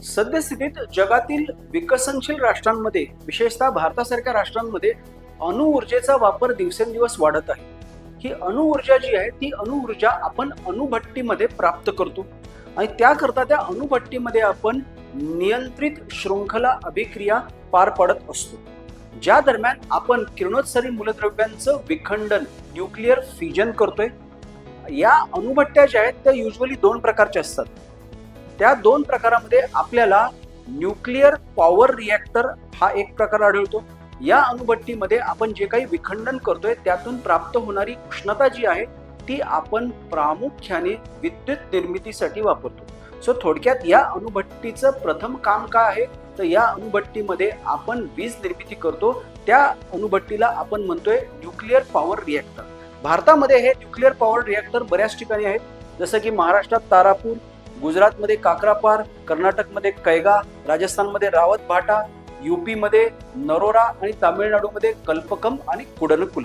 सद्यस्थितीत जगातील विकसनशील राष्ट्रांमध्ये, विशेषतः भारतासारख्या राष्ट्रांमध्ये अणुऊर्जेचा वापर दिवसेंदिवस वाढत आहे. ही अणुऊर्जा जी आहे ती अणुऊर्जा आपण अणुभट्टीमध्ये प्राप्त करतो आणि त्याकरता त्या अणुभट्टीमध्ये आपण नियंत्रित शृंखला अभिक्रिया पार पाडत असतो, ज्या दरम्यान आपण किरणोत्सर्गी मूलद्रव्यांचं विखंडन न्यूक्लिअर फ्युजन करतोय. या अणुभट्ट्या ज्या आहेत त्या युजली दोन प्रकारच्या असतात. त्या दोन प्रकारामध्ये आपल्याला न्यूक्लिअर पॉवर रिएक्टर हा एक प्रकार आढळतो. या अणुभट्टीमध्ये आपण जे काही विखंडन करतोय त्यातून प्राप्त होणारी उष्णता जी आहे ती आपण प्रामुख्याने विद्युत निर्मितीसाठी वापरतो. सो थोडक्यात या अणुभट्टीचं प्रथम काम काय आहे, तर या अणुभट्टीमध्ये आपण वीज निर्मिती करतो. त्या अणुभट्टीला आपण म्हणतोय न्यूक्लिअर पॉवर रिएक्टर. भारतामध्ये हे न्यूक्लिअर पॉवर रिएक्टर बऱ्याच ठिकाणी आहेत, जसं की महाराष्ट्रात तारापूर, गुजरातमध्ये काकरापार, कर्नाटकमध्ये कैगा, राजस्थानमध्ये रावत भाटा, यूपी मध्ये नरोरा आणि तामिळनाडूमध्ये कल्पकम आणि कुडनकुल.